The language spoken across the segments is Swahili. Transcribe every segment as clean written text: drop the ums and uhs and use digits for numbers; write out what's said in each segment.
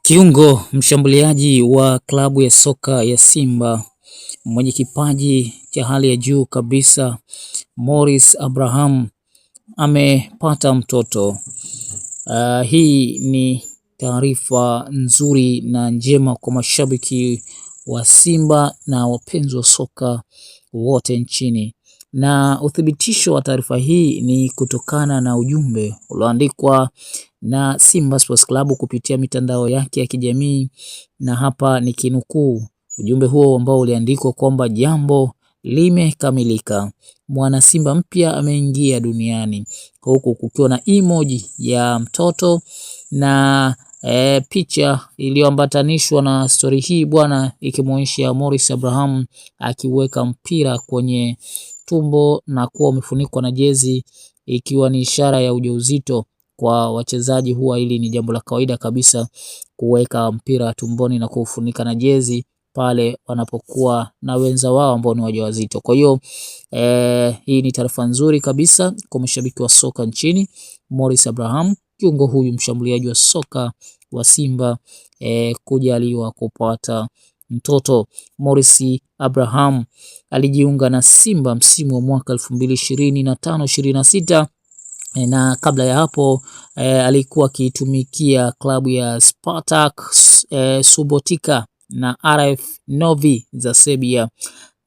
Kiungo mshambuliaji wa klabu ya soka ya Simba mwenye kipaji cha hali ya juu kabisa, Morris Abraham amepata mtoto. Hii ni taarifa nzuri na njema kwa mashabiki wa Simba na wapenzi wa soka wote nchini. Na uthibitisho wa taarifa hii ni kutokana na ujumbe ulioandikwa na Simba Sports Club kupitia mitandao yake ya kijamii, na hapa ni kinukuu ujumbe huo ambao uliandikwa kwamba jambo limekamilika, mwana Simba mpya ameingia duniani, huku kukiwa na emoji ya mtoto na picha iliyoambatanishwa na story hii bwana, ikimuonyesha Morris Abraham akiweka mpira kwenye tumbo na kuwa umefunikwa na jezi, ikiwa ni ishara ya ujauzito. Kwa wachezaji huwa hili ni jambo la kawaida kabisa kuweka mpira tumboni na kufunika na jezi pale wanapokuwa na wenza wao ambao ni wajawazito. Kwa hiyo hii ni taarifa nzuri kabisa kwa mashabiki wa soka nchini. Morris Abraham, kiungo huyu mshambuliaji wa soka wa Simba, kujaliwa kupata mtoto. Morris Abraham alijiunga na Simba msimu wa mwaka 2025-26 na kabla ya hapo alikuwa akitumikia klabu ya Spartak Subotica na RF Novi za Serbia.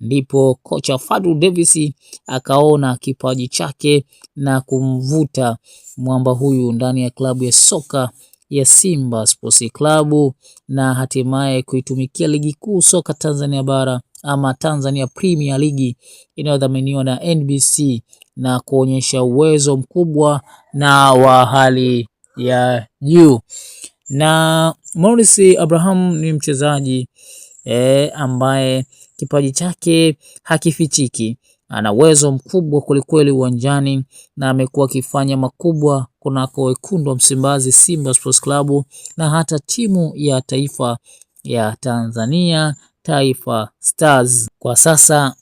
Ndipo kocha Fadlu Davis akaona kipaji chake na kumvuta mwamba huyu ndani ya klabu ya soka ya Simba Sports Club na hatimaye kuitumikia ligi kuu soka Tanzania bara ama Tanzania Premier League inayodhaminiwa na NBC na kuonyesha uwezo mkubwa na wa hali ya juu. Na Morris Abraham ni mchezaji ambaye kipaji chake hakifichiki. Ana uwezo mkubwa kwelikweli uwanjani na amekuwa akifanya makubwa kunako wekundu wa Msimbazi Simba Sports Club na hata timu ya taifa ya Tanzania, Taifa Stars. Kwa sasa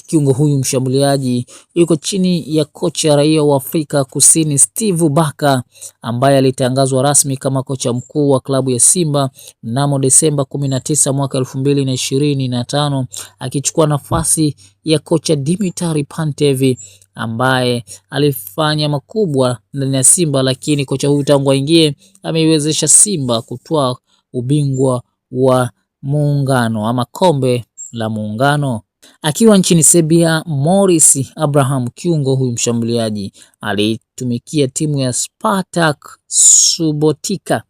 kiungo huyu mshambuliaji yuko chini ya kocha raia wa Afrika Kusini Steve Barker, ambaye alitangazwa rasmi kama kocha mkuu wa klabu ya Simba mnamo Desemba 19 mwaka 2025, akichukua nafasi ya kocha Dimitar Pantev ambaye alifanya makubwa ndani ya Simba, lakini kocha huyu tangu aingie ameiwezesha Simba kutwaa ubingwa wa Muungano ama kombe la Muungano. Akiwa nchini Serbia, Morris Abraham, kiungo huyu mshambuliaji, alitumikia timu ya Spartak Subotica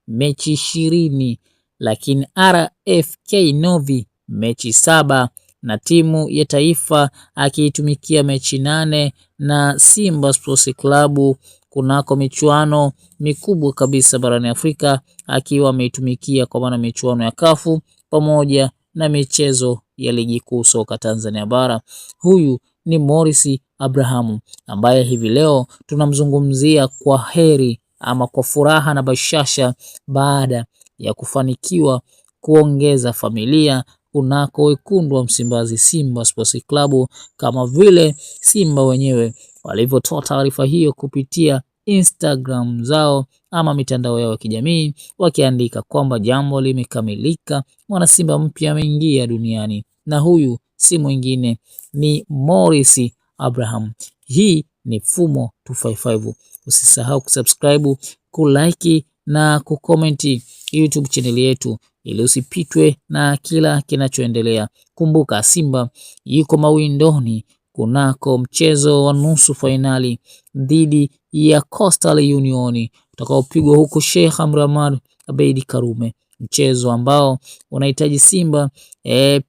mechi 20, lakini RFK Novi mechi 7 na timu ya taifa akiitumikia mechi 8 na Simba Sports Club kunako michuano mikubwa kabisa barani Afrika, akiwa ameitumikia kwa maana michuano ya kafu pamoja na michezo ya ligi kuu soka Tanzania bara. Huyu ni Morris Abraham ambaye hivi leo tunamzungumzia kwa heri ama kwa furaha na bashasha baada ya kufanikiwa kuongeza familia kunako wekundu wa Msimbazi Simba Sports Club, kama vile Simba wenyewe walivyotoa taarifa hiyo kupitia Instagram zao ama mitandao yao ya kijamii, wakiandika kwamba jambo limekamilika, mwana Simba mpya ameingia duniani, na huyu si mwingine ni Morris Abraham. Hii ni Fumo 255. Usisahau kusubscribe, kulike na kukomenti YouTube channel yetu ili usipitwe na kila kinachoendelea. Kumbuka Simba yuko mawindoni kunako mchezo wa nusu finali dhidi ya Coastal Union utakaopigwa huko Sheikh Amri Abeid Abeid Karume, mchezo ambao unahitaji Simba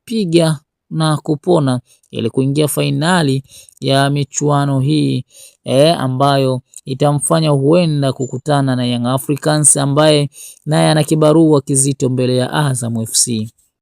piga na kupona ili kuingia fainali ya michuano hii ambayo itamfanya huenda kukutana na Young Africans ambaye naye ana kibarua kizito mbele ya Azam FC.